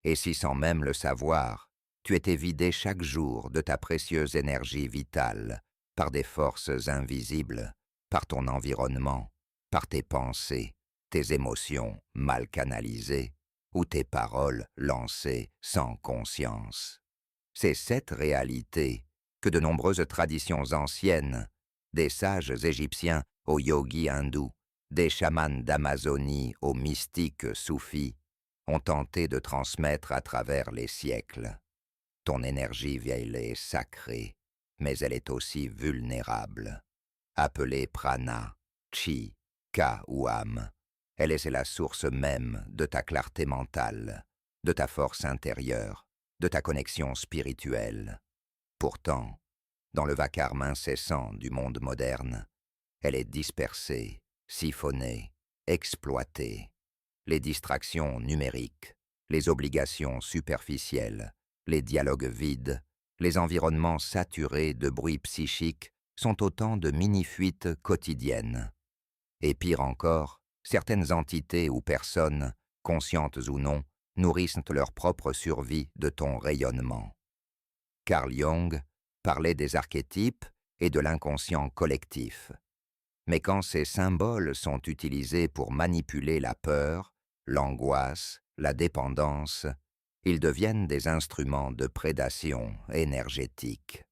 Et si sans même le savoir, tu étais vidé chaque jour de ta précieuse énergie vitale par des forces invisibles, par ton environnement, par tes pensées, tes émotions mal canalisées ou tes paroles lancées sans conscience. C'est cette réalité que de nombreuses traditions anciennes, des sages égyptiens aux yogis hindous, des chamans d'Amazonie aux mystiques soufis, ont tenté de transmettre à travers les siècles. Ton énergie vieille est sacrée, mais elle est aussi vulnérable. Appelée prana, chi, ka ou âme, elle est la source même de ta clarté mentale, de ta force intérieure, de ta connexion spirituelle. Pourtant, dans le vacarme incessant du monde moderne, elle est dispersée, siphonnée, exploitée. Les distractions numériques, les obligations superficielles, les dialogues vides, les environnements saturés de bruit psychique sont autant de mini-fuites quotidiennes. Et pire encore, certaines entités ou personnes, conscientes ou non, nourrissent leur propre survie de ton rayonnement. Carl Jung parlait des archétypes et de l'inconscient collectif. Mais quand ces symboles sont utilisés pour manipuler la peur, l'angoisse, la dépendance, ils deviennent des instruments de prédation énergétique.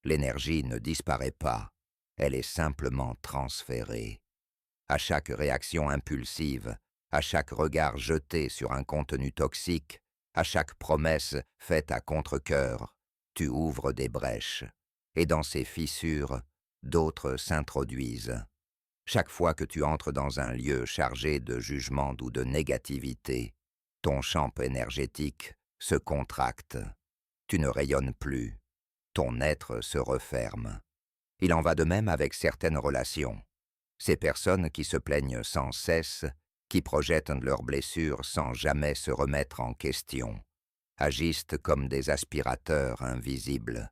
L'énergie ne disparaît pas, elle est simplement transférée. À chaque réaction impulsive, à chaque regard jeté sur un contenu toxique, à chaque promesse faite à contre-cœur, tu ouvres des brèches, et dans ces fissures, d'autres s'introduisent. Chaque fois que tu entres dans un lieu chargé de jugement ou de négativité, ton champ énergétique se contracte. Tu ne rayonnes plus. Ton être se referme. Il en va de même avec certaines relations. Ces personnes qui se plaignent sans cesse, qui projettent leurs blessures sans jamais se remettre en question, agissent comme des aspirateurs invisibles.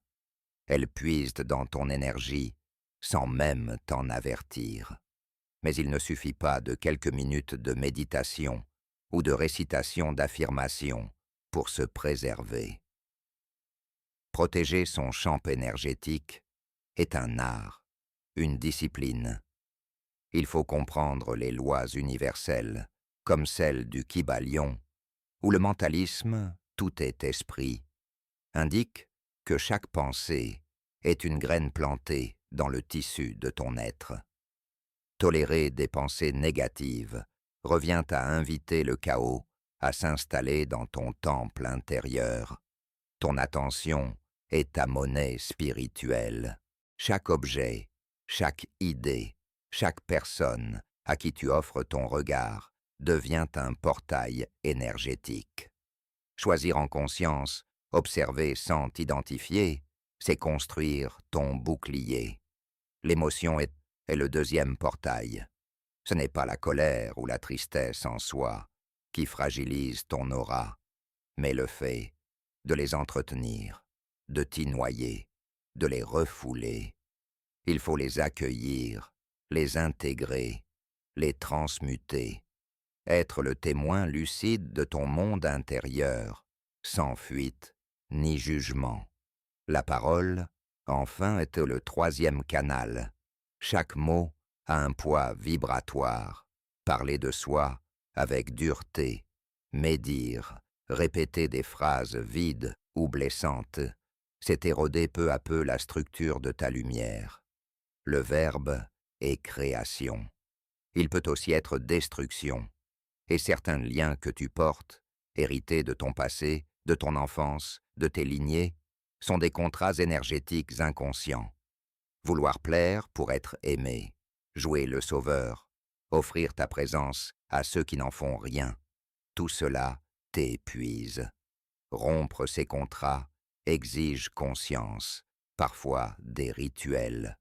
Elles puisent dans ton énergie sans même t'en avertir. Mais il ne suffit pas de quelques minutes de méditation ou de récitation d'affirmations pour se préserver. Protéger son champ énergétique est un art, une discipline. Il faut comprendre les lois universelles, comme celle du Kybalion, où le mentalisme, tout est esprit, indique que chaque pensée est une graine plantée dans le tissu de ton être. Tolérer des pensées négatives revient à inviter le chaos à s'installer dans ton temple intérieur. Ton attention est ta monnaie spirituelle. Chaque objet, chaque idée, chaque personne à qui tu offres ton regard devient un portail énergétique. Choisir en conscience, observer sans t'identifier, c'est construire ton bouclier. L'émotion est le deuxième portail. Ce n'est pas la colère ou la tristesse en soi qui fragilise ton aura, mais le fait de les entretenir, de t'y noyer, de les refouler. Il faut les accueillir, les intégrer, les transmuter, être le témoin lucide de ton monde intérieur, sans fuite ni jugement. La parole, enfin, est le troisième canal. Chaque mot a un poids vibratoire. Parler de soi avec dureté, médire, répéter des phrases vides ou blessantes, c'est éroder peu à peu la structure de ta lumière. Le verbe est création. Il peut aussi être destruction. Et certains liens que tu portes, hérités de ton passé, de ton enfance, de tes lignées, sont des contrats énergétiques inconscients. Vouloir plaire pour être aimé, jouer le sauveur, offrir ta présence à ceux qui n'en font rien, tout cela t'épuise. Rompre ces contrats exige conscience, parfois des rituels.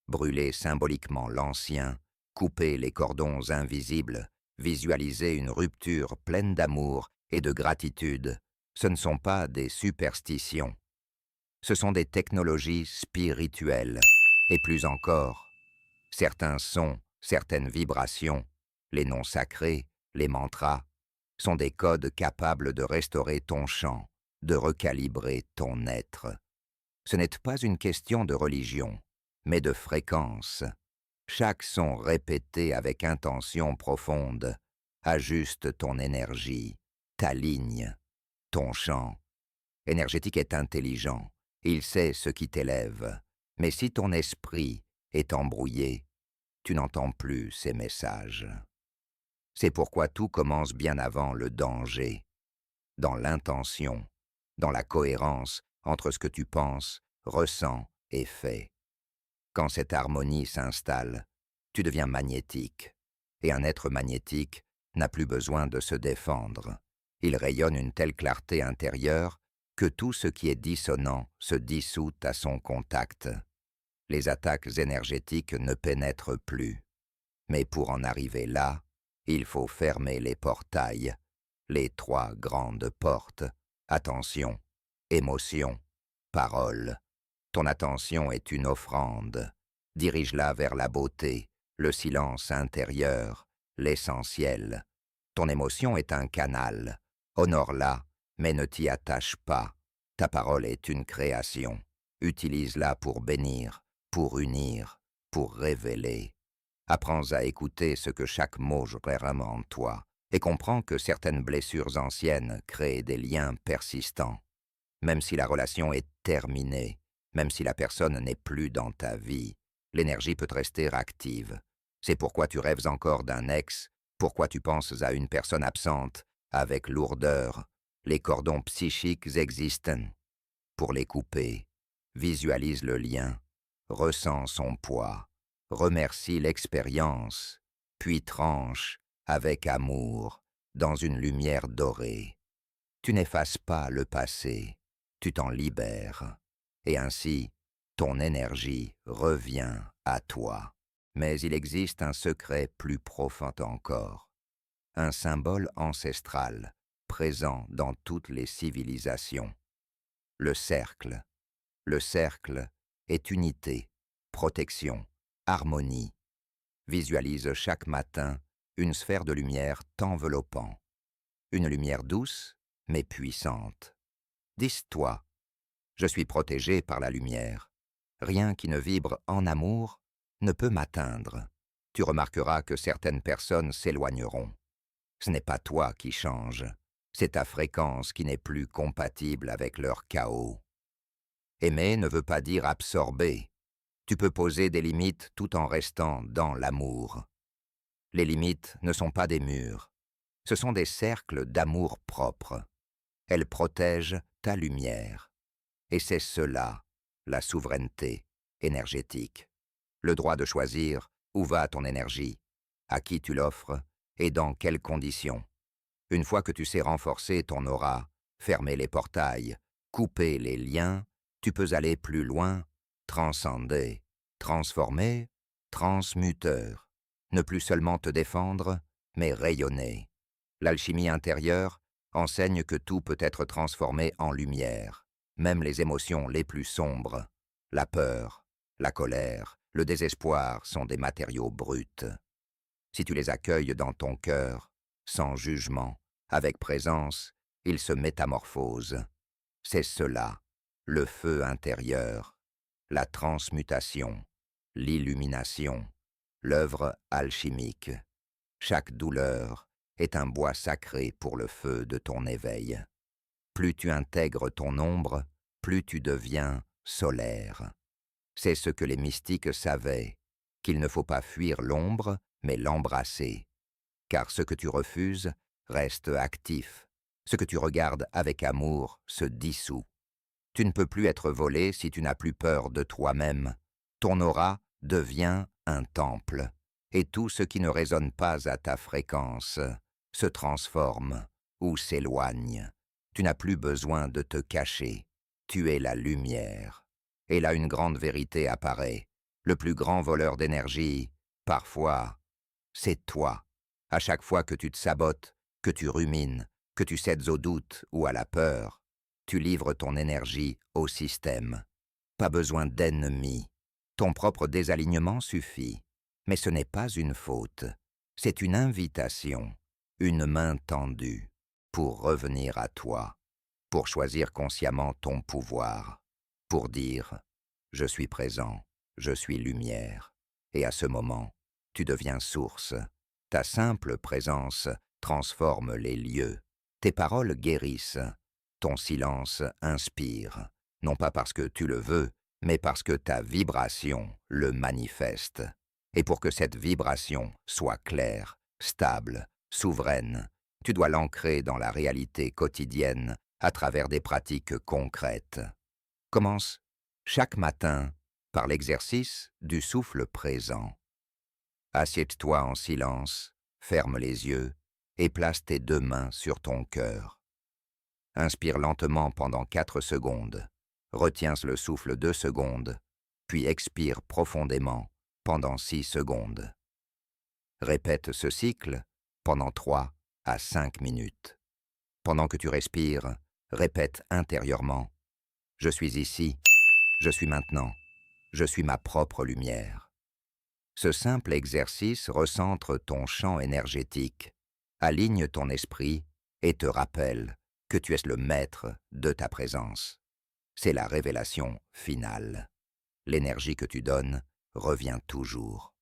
Brûler symboliquement l'ancien, couper les cordons invisibles, visualiser une rupture pleine d'amour et de gratitude, ce ne sont pas des superstitions. Ce sont des technologies spirituelles, et plus encore, certains sons, certaines vibrations, les noms sacrés, les mantras, sont des codes capables de restaurer ton champ, de recalibrer ton être. Ce n'est pas une question de religion, mais de fréquence. Chaque son répété avec intention profonde ajuste ton énergie, ta ligne, ton champ. Énergétique est intelligent, il sait ce qui t'élève, mais si ton esprit est embrouillé, tu n'entends plus ses messages. C'est pourquoi tout commence bien avant le danger, dans l'intention, dans la cohérence entre ce que tu penses, ressens et fais. Quand cette harmonie s'installe, tu deviens magnétique, et un être magnétique n'a plus besoin de se défendre. Il rayonne une telle clarté intérieure que tout ce qui est dissonant se dissout à son contact. Les attaques énergétiques ne pénètrent plus. Mais pour en arriver là, il faut fermer les portails, les 3 grandes portes. Attention, émotion, parole. Ton attention est une offrande. Dirige-la vers la beauté, le silence intérieur, l'essentiel. Ton émotion est un canal. Honore-la, mais ne t'y attache pas. Ta parole est une création. Utilise-la pour bénir, pour unir, pour révéler. Apprends à écouter ce que chaque mot germe en toi et comprends que certaines blessures anciennes créent des liens persistants. Même si la relation est terminée, même si la personne n'est plus dans ta vie, l'énergie peut rester active. C'est pourquoi tu rêves encore d'un ex, pourquoi tu penses à une personne absente, avec lourdeur. Les cordons psychiques existent. Pour les couper, visualise le lien, ressens son poids, remercie l'expérience, puis tranche, avec amour, dans une lumière dorée. Tu n'effaces pas le passé, tu t'en libères, et ainsi, ton énergie revient à toi. Mais il existe un secret plus profond encore, un symbole ancestral, présent dans toutes les civilisations. Le cercle. Le cercle est unité, protection, harmonie. Visualise chaque matin une sphère de lumière t'enveloppant. Une lumière douce, mais puissante. Dis-toi, je suis protégé par la lumière. Rien qui ne vibre en amour ne peut m'atteindre. Tu remarqueras que certaines personnes s'éloigneront. Ce n'est pas toi qui changes, c'est ta fréquence qui n'est plus compatible avec leur chaos. Aimer ne veut pas dire absorber. Tu peux poser des limites tout en restant dans l'amour. Les limites ne sont pas des murs, ce sont des cercles d'amour propre. Elles protègent ta lumière. Et c'est cela, la souveraineté énergétique. Le droit de choisir où va ton énergie, à qui tu l'offres et dans quelles conditions. Une fois que tu sais renforcer ton aura, fermer les portails, couper les liens, tu peux aller plus loin, transcender, transformer, transmuteur. Ne plus seulement te défendre, mais rayonner. L'alchimie intérieure enseigne que tout peut être transformé en lumière, même les émotions les plus sombres. La peur, la colère, le désespoir sont des matériaux bruts. Si tu les accueilles dans ton cœur, sans jugement, avec présence, ils se métamorphosent. C'est cela, le feu intérieur, la transmutation, l'illumination, l'œuvre alchimique. Chaque douleur est un bois sacré pour le feu de ton éveil. Plus tu intègres ton ombre, plus tu deviens solaire. C'est ce que les mystiques savaient, qu'il ne faut pas fuir l'ombre, mais l'embrasser. Car ce que tu refuses reste actif. Ce que tu regardes avec amour se dissout. Tu ne peux plus être volé si tu n'as plus peur de toi-même. Ton aura devient un temple. Et tout ce qui ne résonne pas à ta fréquence se transforme ou s'éloigne. Tu n'as plus besoin de te cacher. Tu es la lumière. Et là une grande vérité apparaît. Le plus grand voleur d'énergie, parfois, c'est toi. À chaque fois que tu te sabotes, que tu rumines, que tu cèdes au doute ou à la peur, tu livres ton énergie au système. Pas besoin d'ennemis. Ton propre désalignement suffit. Mais ce n'est pas une faute. C'est une invitation. une main tendue, pour revenir à toi, pour choisir consciemment ton pouvoir, pour dire « Je suis présent, je suis lumière ». Et à ce moment, tu deviens source. Ta simple présence transforme les lieux. Tes paroles guérissent. Ton silence inspire, non pas parce que tu le veux, mais parce que ta vibration le manifeste. Et pour que cette vibration soit claire, stable, souveraine, tu dois l'ancrer dans la réalité quotidienne à travers des pratiques concrètes. Commence chaque matin par l'exercice du souffle présent. Assieds-toi en silence, ferme les yeux et place tes 2 mains sur ton cœur. Inspire lentement pendant 4 secondes, retiens le souffle 2 secondes, puis expire profondément pendant 6 secondes. Répète ce cycle pendant 3 à 5 minutes. Pendant que tu respires, répète intérieurement « Je suis ici, je suis maintenant, je suis ma propre lumière ». Ce simple exercice recentre ton champ énergétique, aligne ton esprit et te rappelle que tu es le maître de ta présence. C'est la révélation finale. L'énergie que tu donnes revient toujours.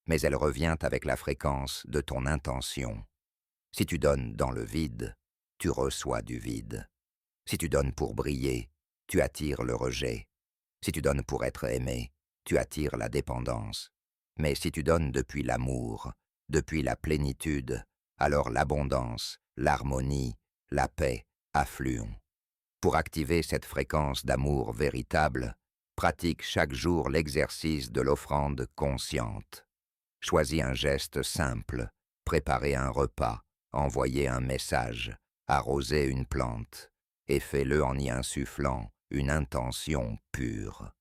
Mais elle revient avec la fréquence de ton intention. Si tu donnes dans le vide, tu reçois du vide. Si tu donnes pour briller, tu attires le rejet. Si tu donnes pour être aimé, tu attires la dépendance. Mais si tu donnes depuis l'amour, depuis la plénitude, alors l'abondance, l'harmonie, la paix affluent. Pour activer cette fréquence d'amour véritable, pratique chaque jour l'exercice de l'offrande consciente. Choisis un geste simple, préparer un repas, envoyer un message, arroser une plante, et fais-le en y insufflant une intention pure.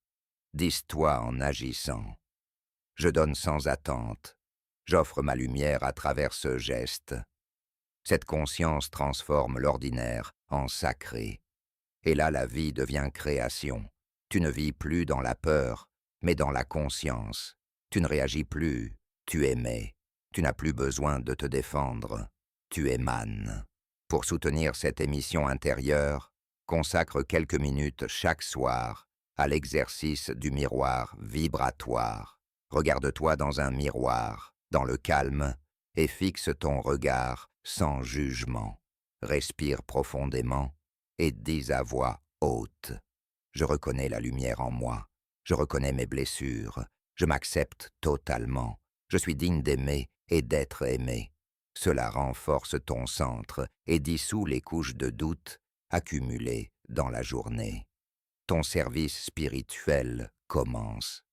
Dis-toi en agissant. Je donne sans attente. J'offre ma lumière à travers ce geste. Cette conscience transforme l'ordinaire en sacré. Et là, la vie devient création. Tu ne vis plus dans la peur, mais dans la conscience. Tu ne réagis plus, tu émets. Tu n'as plus besoin de te défendre. Tu émanes. Pour soutenir cette émission intérieure, consacre quelques minutes chaque soir à l'exercice du miroir vibratoire. Regarde-toi dans un miroir, dans le calme, et fixe ton regard sans jugement. Respire profondément et dis à voix haute. Je reconnais la lumière en moi. Je reconnais mes blessures. Je m'accepte totalement. Je suis digne d'aimer et d'être aimé. Cela renforce ton centre et dissout les couches de doute accumulées dans la journée. Ton service spirituel commence.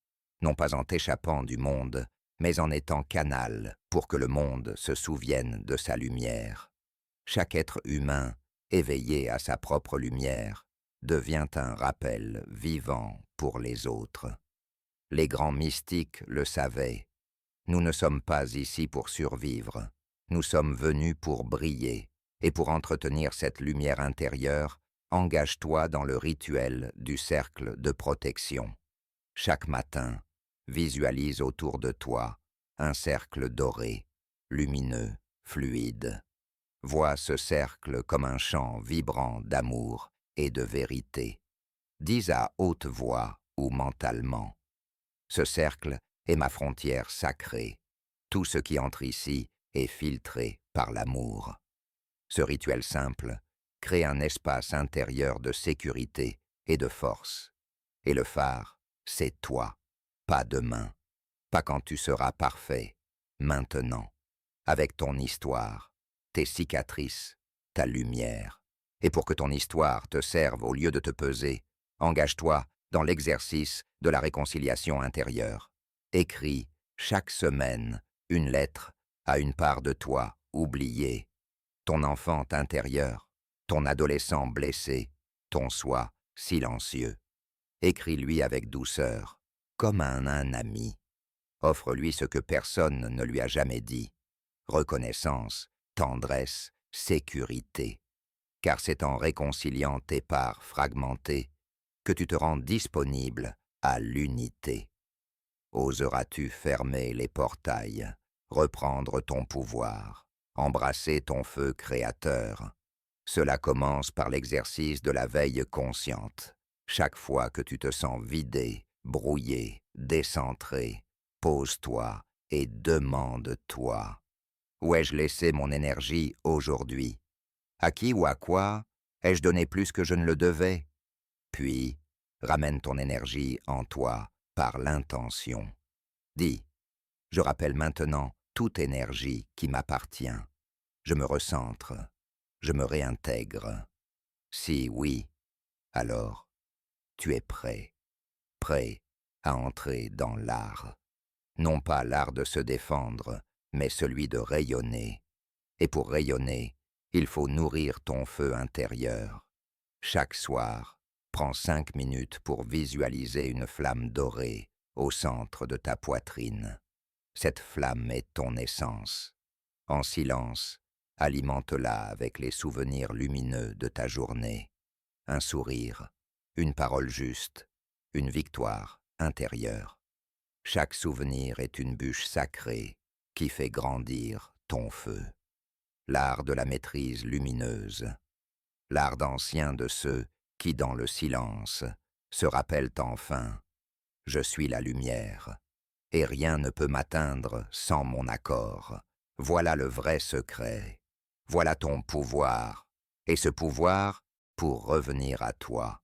Non pas en t'échappant du monde, mais en étant canal pour que le monde se souvienne de sa lumière. Chaque être humain, éveillé à sa propre lumière, devient un rappel vivant pour les autres. Les grands mystiques le savaient. Nous ne sommes pas ici pour survivre. Nous sommes venus pour briller. Et pour entretenir cette lumière intérieure, engage-toi dans le rituel du cercle de protection. Chaque matin, visualise autour de toi un cercle doré, lumineux, fluide. Vois ce cercle comme un chant vibrant d'amour et de vérité. Dis à haute voix ou mentalement. Ce cercle est ma frontière sacrée. Tout ce qui entre ici est filtré par l'amour. Ce rituel simple crée un espace intérieur de sécurité et de force. Et le phare, c'est toi, pas demain, pas quand tu seras parfait, maintenant, avec ton histoire, tes cicatrices, ta lumière. Et pour que ton histoire te serve au lieu de te peser, engage-toi dans l'exercice de la réconciliation intérieure. Écris chaque semaine une lettre à une part de toi oubliée, ton enfant intérieur, ton adolescent blessé, ton soi silencieux. Écris-lui avec douceur, comme à un ami. Offre-lui ce que personne ne lui a jamais dit. Reconnaissance, tendresse, sécurité. Car c'est en réconciliant tes parts fragmentées que tu te rends disponible à l'unité. Oseras-tu fermer les portails, reprendre ton pouvoir, embrasser ton feu créateur. Cela commence par l'exercice de la veille consciente. Chaque fois que tu te sens vidé, brouillé, décentré, pose-toi et demande-toi. Où ai-je laissé mon énergie aujourd'hui? À qui ou à quoi ai-je donné plus que je ne le devais? Puis, ramène ton énergie en toi par l'intention. Dis, je rappelle maintenant toute énergie qui m'appartient. Je me recentre, je me réintègre. Si oui, alors tu es prêt, prêt à entrer dans l'art. Non pas l'art de se défendre, mais celui de rayonner. Et pour rayonner, il faut nourrir ton feu intérieur. Chaque soir, prends 5 minutes pour visualiser une flamme dorée au centre de ta poitrine. Cette flamme est ton essence. En silence, alimente-la avec les souvenirs lumineux de ta journée. Un sourire, une parole juste, une victoire intérieure. Chaque souvenir est une bûche sacrée qui fait grandir ton feu. L'art de la maîtrise lumineuse, l'art d'ancien de ceux qui, dans le silence, se rappellent enfin « Je suis la lumière, et rien ne peut m'atteindre sans mon accord. Voilà le vrai secret, voilà ton pouvoir, et ce pouvoir pour revenir à toi,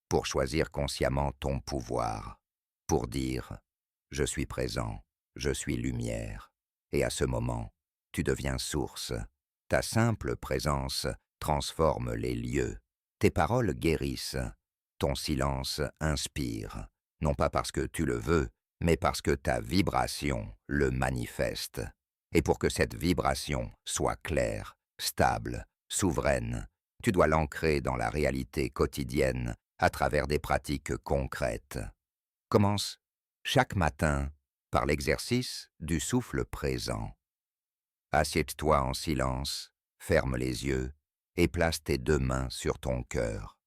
pour choisir consciemment ton pouvoir, pour dire « Je suis présent, je suis lumière », et à ce moment, tu deviens source. Ta simple présence transforme les lieux. Tes paroles guérissent. Ton silence inspire, non pas parce que tu le veux, mais parce que ta vibration le manifeste. Et pour que cette vibration soit claire, stable, souveraine, tu dois l'ancrer dans la réalité quotidienne à travers des pratiques concrètes. Commence chaque matin par l'exercice du souffle présent. Assieds-toi en silence, ferme les yeux et place tes 2 mains sur ton cœur.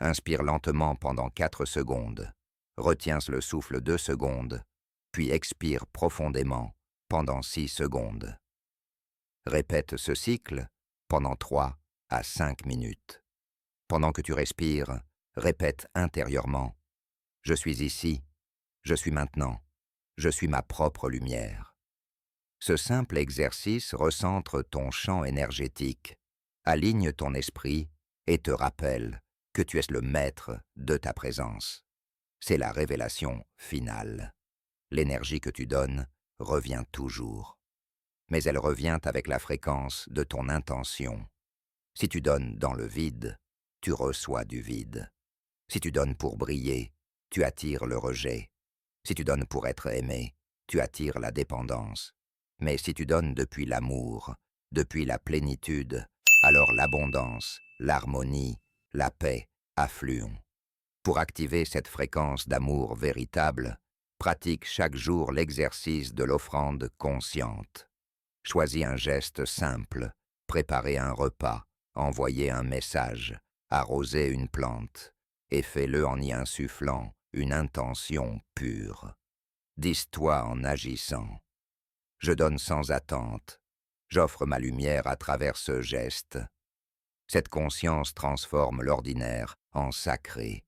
Inspire lentement pendant 4 secondes, retiens le souffle 2 secondes, puis expire profondément pendant 6 secondes. Répète ce cycle pendant 3 à 5 minutes. Pendant que tu respires, répète intérieurement « Je suis ici, je suis maintenant, je suis ma propre lumière ». Ce simple exercice recentre ton champ énergétique, aligne ton esprit et te rappelle que tu es le maître de ta présence. C'est la révélation finale. L'énergie que tu donnes revient toujours. Mais elle revient avec la fréquence de ton intention. Si tu donnes dans le vide, tu reçois du vide. Si tu donnes pour briller, tu attires le rejet. Si tu donnes pour être aimé, tu attires la dépendance. Mais si tu donnes depuis l'amour, depuis la plénitude, alors l'abondance, l'harmonie, la paix affluent. Pour activer cette fréquence d'amour véritable, pratique chaque jour l'exercice de l'offrande consciente. Choisis un geste simple, préparer un repas, envoyer un message, arroser une plante, et fais-le en y insufflant une intention pure. Dis-toi en agissant. Je donne sans attente. J'offre ma lumière à travers ce geste. Cette conscience transforme l'ordinaire en sacré.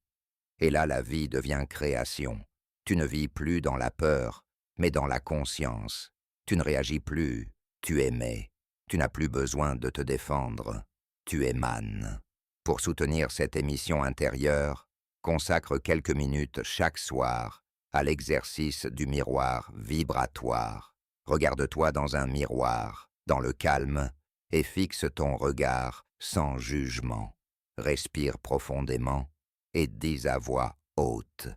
Et là, la vie devient création. Tu ne vis plus dans la peur, mais dans la conscience. Tu ne réagis plus, tu émets. Tu n'as plus besoin de te défendre. Tu émanes. Pour soutenir cette émission intérieure, consacre quelques minutes chaque soir à l'exercice du miroir vibratoire. Regarde-toi dans un miroir, dans le calme, et fixe ton regard sans jugement. Respire profondément et dis à voix haute.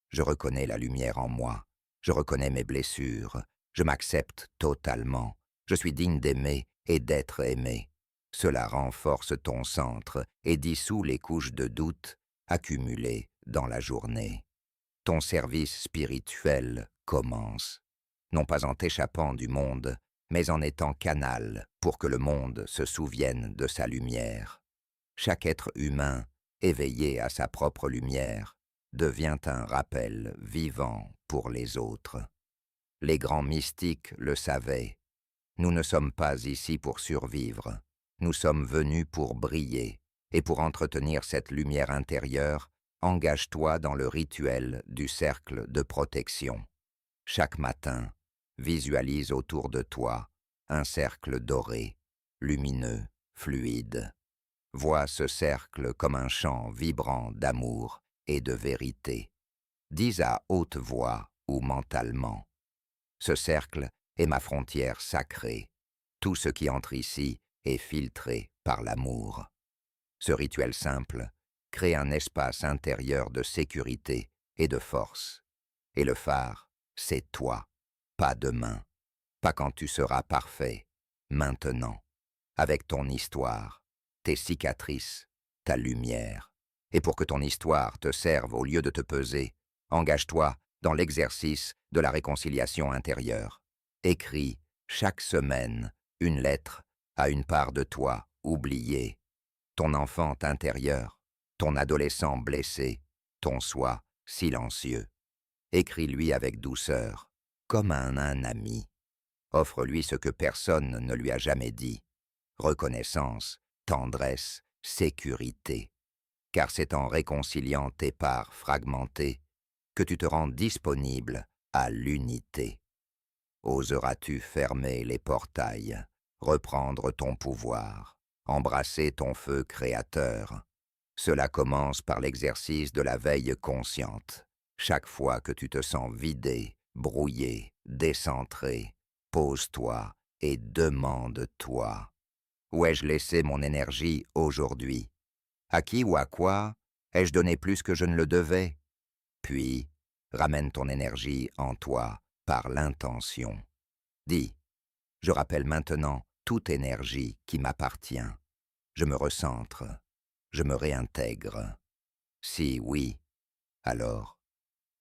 Je reconnais la lumière en moi. Je reconnais mes blessures. Je m'accepte totalement. Je suis digne d'aimer et d'être aimé. Cela renforce ton centre et dissout les couches de doute accumulées dans la journée. Ton service spirituel commence, non pas en t'échappant du monde, mais en étant canal pour que le monde se souvienne de sa lumière. Chaque être humain, éveillé à sa propre lumière, devient un rappel vivant pour les autres. Les grands mystiques le savaient. Nous ne sommes pas ici pour survivre. Nous sommes venus pour briller. Et pour entretenir cette lumière intérieure, engage-toi dans le rituel du cercle de protection. Chaque matin, visualise autour de toi un cercle doré, lumineux, fluide. Vois ce cercle comme un chant vibrant d'amour et de vérité. Dis à haute voix ou mentalement. Ce cercle est ma frontière sacrée. Tout ce qui entre ici est filtré par l'amour. Ce rituel simple crée un espace intérieur de sécurité et de force. Et le phare, c'est toi, pas demain, pas quand tu seras parfait, maintenant, avec ton histoire, tes cicatrices, ta lumière. Et pour que ton histoire te serve au lieu de te peser, engage-toi dans l'exercice de la réconciliation intérieure. Écris chaque semaine une lettre à une part de toi oubliée, ton enfant intérieur, ton adolescent blessé, ton soi silencieux. Écris-lui avec douceur, comme à un ami. Offre-lui ce que personne ne lui a jamais dit. Reconnaissance, tendresse, sécurité. Car c'est en réconciliant tes parts fragmentées que tu te rends disponible à l'unité. Oseras-tu fermer les portails, reprendre ton pouvoir, embrasser ton feu créateur? Cela commence par l'exercice de la veille consciente. Chaque fois que tu te sens vidé, brouillé, décentré, pose-toi et demande-toi. Où ai-je laissé mon énergie aujourd'hui? À qui ou à quoi ai-je donné plus que je ne le devais? Puis, ramène ton énergie en toi par l'intention. Dis, je rappelle maintenant toute énergie qui m'appartient. Je me recentre, je me réintègre. Si oui, alors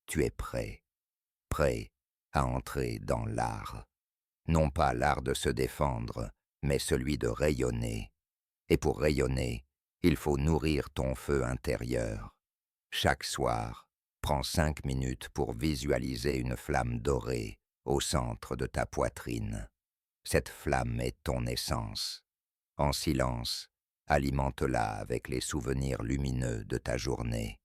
tu es prêt, prêt à entrer dans l'art. Non pas l'art de se défendre, mais celui de rayonner. Et pour rayonner, il faut nourrir ton feu intérieur. Chaque soir, prends 5 minutes pour visualiser une flamme dorée au centre de ta poitrine. Cette flamme est ton essence. En silence, alimente-la avec les souvenirs lumineux de ta journée.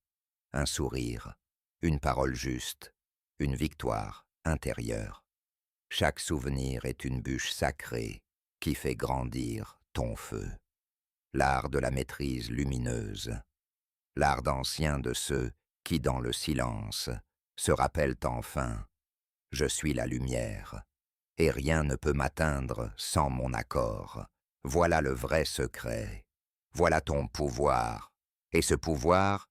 Un sourire, une parole juste, une victoire intérieure. Chaque souvenir est une bûche sacrée qui fait grandir ton feu. L'art de la maîtrise lumineuse. L'art d'ancien de ceux qui, dans le silence, se rappellent enfin « Je suis la lumière, et rien ne peut m'atteindre sans mon accord. Voilà le vrai secret, voilà ton pouvoir, et ce pouvoir,